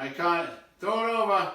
right, Connor, throw it over. All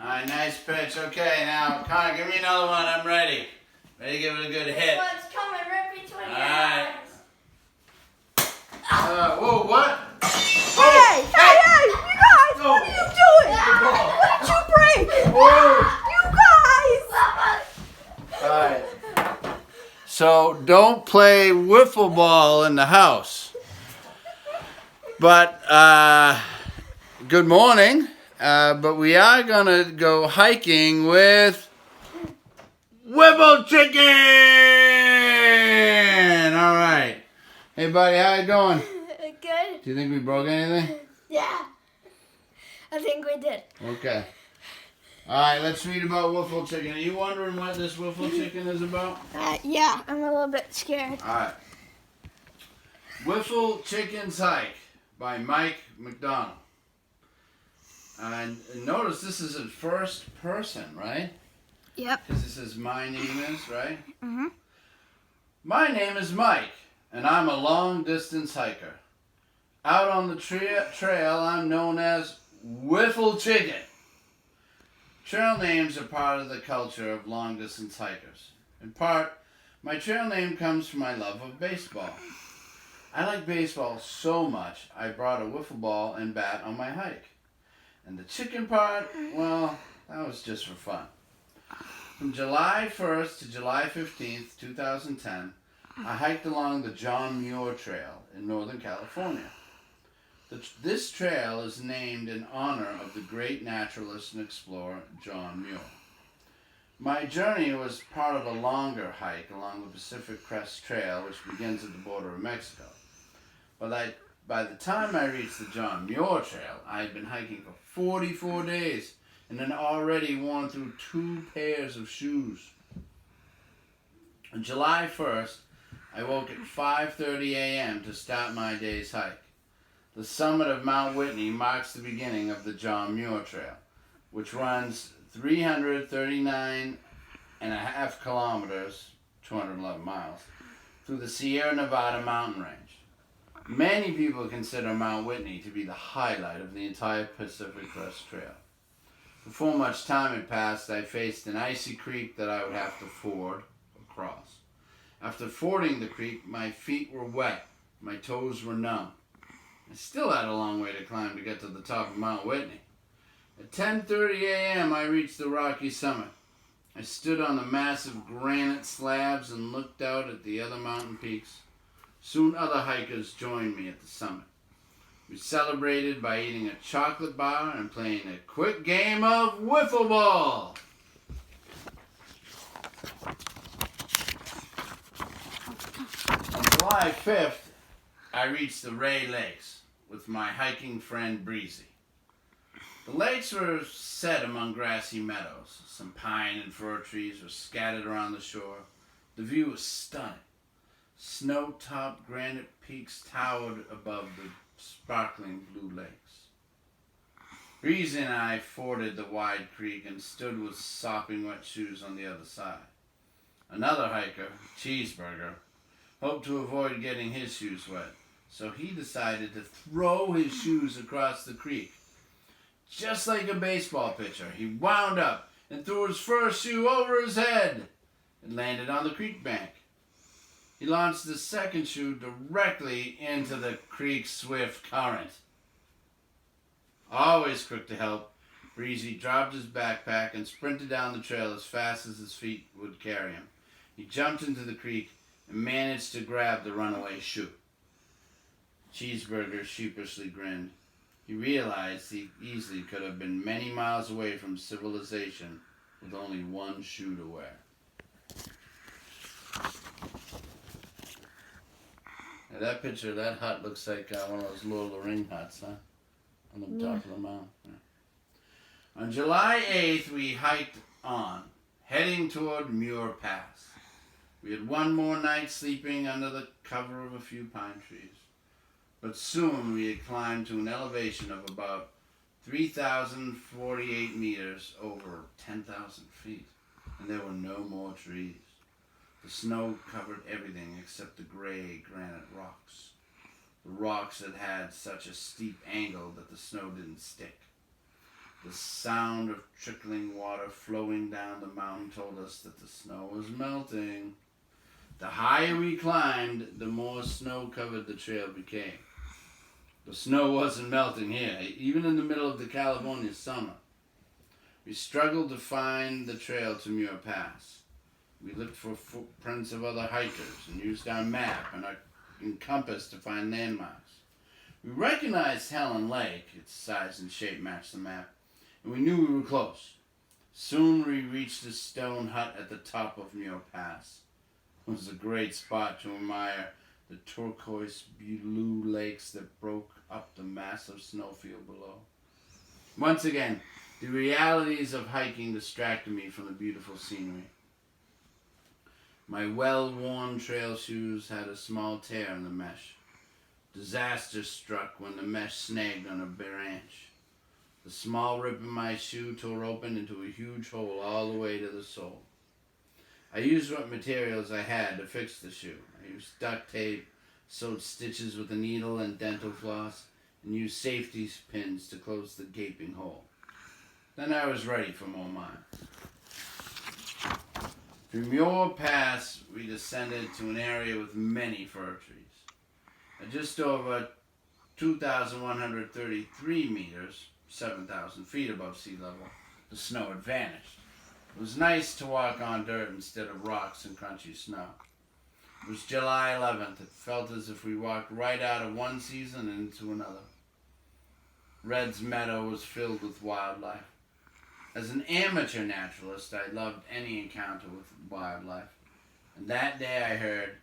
right, nice pitch. Okay, now, Connor, give me another one. I'm ready. Ready to give it a good hit. This one's coming right between your right. eyes. Whoa, what? Hey, you guys, what are you doing? Why did you break? Whoa. You guys! All right. So don't play wiffle ball in the house. But good morning. But we are gonna go hiking with Whiffle Chicken. All right. Hey, buddy, how you going? Good? Do you think we broke anything? Yeah. I think we did. Okay. All right, let's read about Whiffle Chicken. Are you wondering what this Whiffle Chicken is about? Yeah, I'm a little bit scared. All right. Whiffle Chicken's Hike by Mike McDonald. And notice this is in first person, right? Yep. Because it says my name is, right? Mm-hmm. My name is Mike, and I'm a long-distance hiker. Out on the trail, I'm known as Whiffle Chicken. Trail names are part of the culture of long-distance hikers. In part, my trail name comes from my love of baseball. I like baseball so much, I brought a wiffle ball and bat on my hike. And the chicken part, well, that was just for fun. From July 1st to July 15th, 2010, I hiked along the John Muir Trail in Northern California. This trail is named in honor of the great naturalist and explorer John Muir. My journey was part of a longer hike along the Pacific Crest Trail, which begins at the border of Mexico. But by the time I reached the John Muir Trail, I had been hiking for 44 days and had already worn through 2 pairs of shoes. On July 1st, I woke at 5:30 a.m. to start my day's hike. The summit of Mount Whitney marks the beginning of the John Muir Trail, which runs 339.5 kilometers, 211 miles, through the Sierra Nevada mountain range. Many people consider Mount Whitney to be the highlight of the entire Pacific Crest Trail. Before much time had passed, I faced an icy creek that I would have to ford or cross. After fording the creek, my feet were wet, my toes were numb. I still had a long way to climb to get to the top of Mount Whitney. At 10:30 a.m., I reached the rocky summit. I stood on the massive granite slabs and looked out at the other mountain peaks. Soon other hikers joined me at the summit. We celebrated by eating a chocolate bar and playing a quick game of wiffle ball. On July 5th, I reached the Ray Lakes with my hiking friend Breezy. The lakes were set among grassy meadows. Some pine and fir trees were scattered around the shore. The view was stunning. Snow-topped granite peaks towered above the sparkling blue lakes. Breezy and I forded the wide creek and stood with sopping wet shoes on the other side. Another hiker, Cheeseburger, hoped to avoid getting his shoes wet, so he decided to throw his shoes across the creek. Just like a baseball pitcher, he wound up and threw his first shoe over his head. It landed on the creek bank. He launched the second shoe directly into the creek's swift current. Always quick to help, Breezy dropped his backpack and sprinted down the trail as fast as his feet would carry him. He jumped into the creek and managed to grab the runaway shoe. Cheeseburger sheepishly grinned. He realized he easily could have been many miles away from civilization with only one shoe to wear. Now that picture of that hut looks like one of those Lord of the Ring huts, huh? On the top of the mountain. Yeah. On July 8th, we hiked on, heading toward Muir Pass. We had one more night sleeping under the cover of a few pine trees. But soon we had climbed to an elevation of about 3,048 meters over 10,000 feet, and there were no more trees. The snow covered everything except the gray granite rocks. The rocks had such a steep angle that the snow didn't stick. The sound of trickling water flowing down the mountain told us that the snow was melting. The higher we climbed, the more snow-covered the trail became. The snow wasn't melting here, even in the middle of the California summer. We struggled to find the trail to Muir Pass. We looked for footprints of other hikers and used our map and our compass to find landmarks. We recognized Helen Lake. Its size and shape matched the map, and we knew we were close. Soon we reached a stone hut at the top of Muir Pass. It was a great spot to admire the turquoise blue lakes that broke up the massive snowfield below. Once again, the realities of hiking distracted me from the beautiful scenery. My well-worn trail shoes had a small tear in the mesh. Disaster struck when the mesh snagged on a branch. The small rip in my shoe tore open into a huge hole all the way to the sole. I used what materials I had to fix the shoe. I used duct tape, sewed stitches with a needle and dental floss, and used safety pins to close the gaping hole. Then I was ready for more miles. Through Muir Pass, we descended to an area with many fir trees. At just over 2,133 meters, 7,000 feet above sea level, the snow had vanished. It was nice to walk on dirt instead of rocks and crunchy snow. It was July 11th. It felt as if we walked right out of one season and into another. Red's Meadow was filled with wildlife. As an amateur naturalist, I loved any encounter with wildlife. And that day I heard,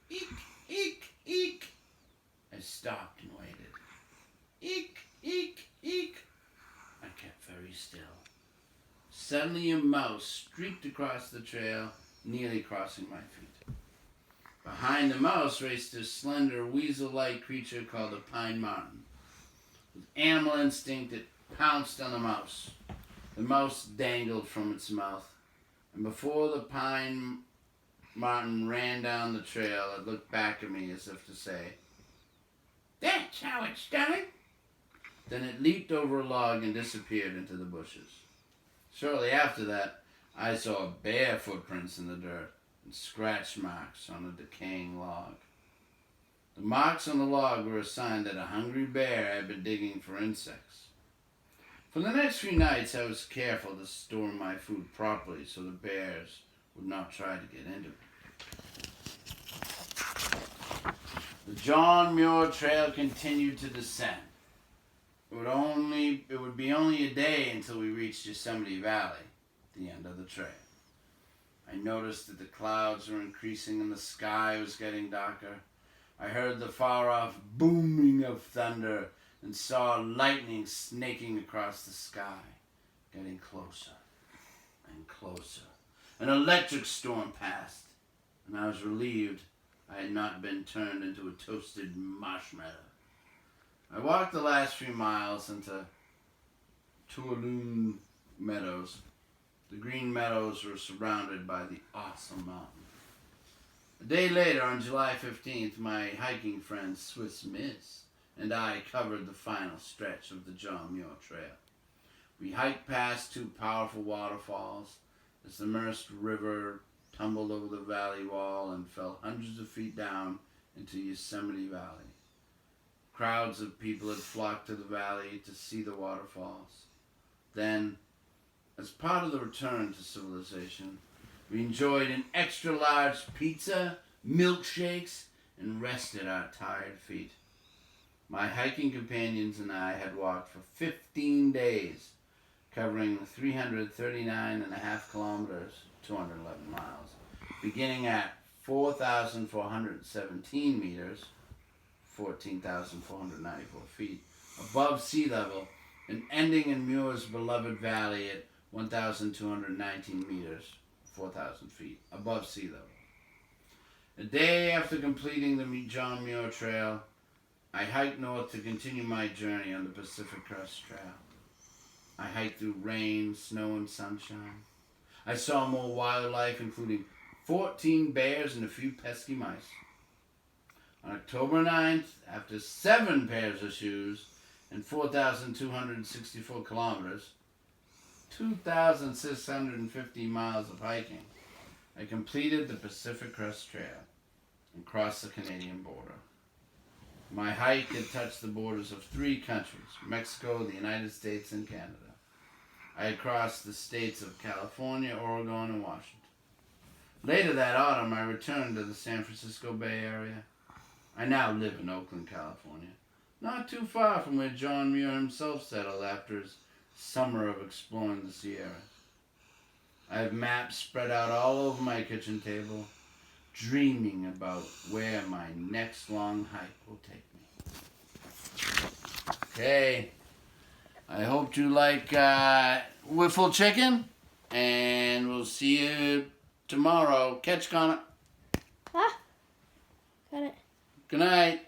eek, eek, eek. I stopped and waited. Eek, eek, eek. I kept very still. Suddenly a mouse streaked across the trail, nearly crossing my feet. Behind the mouse raced a slender weasel-like creature called a pine marten. With animal instinct, it pounced on the mouse. The mouse dangled from its mouth, and before the pine marten ran down the trail, it looked back at me as if to say, "That's how it's done." Then it leaped over a log and disappeared into the bushes. Shortly after that, I saw bear footprints in the dirt and scratch marks on a decaying log. The marks on the log were a sign that a hungry bear had been digging for insects. For the next few nights, I was careful to store my food properly so the bears would not try to get into it. The John Muir Trail continued to descend. It would be only a day until we reached Yosemite Valley, the end of the trail. I noticed that the clouds were increasing and the sky was getting darker. I heard the far-off booming of thunder and saw lightning snaking across the sky, getting closer and closer. An electric storm passed, and I was relieved I had not been turned into a toasted marshmallow. I walked the last few miles into Tuolumne Meadows. The green meadows were surrounded by the awesome mountain. A day later, on July 15th, my hiking friend Swiss Miss and I covered the final stretch of the John Muir Trail. We hiked past two powerful waterfalls as the Merced River tumbled over the valley wall and fell hundreds of feet down into Yosemite Valley. Crowds of people had flocked to the valley to see the waterfalls. Then, as part of the return to civilization, we enjoyed an extra-large pizza, milkshakes, and rested our tired feet. My hiking companions and I had walked for 15 days, covering 339.5 kilometers, 211 miles, beginning at 4,417 meters, 14,494 feet, above sea level, and ending in Muir's beloved valley at 1,219 meters, 4,000 feet, above sea level. A day after completing the John Muir Trail, I hiked north to continue my journey on the Pacific Crest Trail. I hiked through rain, snow, and sunshine. I saw more wildlife, including 14 bears and a few pesky mice. On October 9th, after 7 pairs of shoes and 4,264 kilometers, 2,650 miles of hiking, I completed the Pacific Crest Trail and crossed the Canadian border. My hike had touched the borders of 3 countries, Mexico, the United States, and Canada. I had crossed the states of California, Oregon, and Washington. Later that autumn, I returned to the San Francisco Bay Area. I now live in Oakland, California, not too far from where John Muir himself settled after his summer of exploring the Sierras. I have maps spread out all over my kitchen table, dreaming about where my next long hike will take me. Okay, I hope you like Whiffle chicken, and we'll see you tomorrow. Catch Connor. Ah, got it. Good night.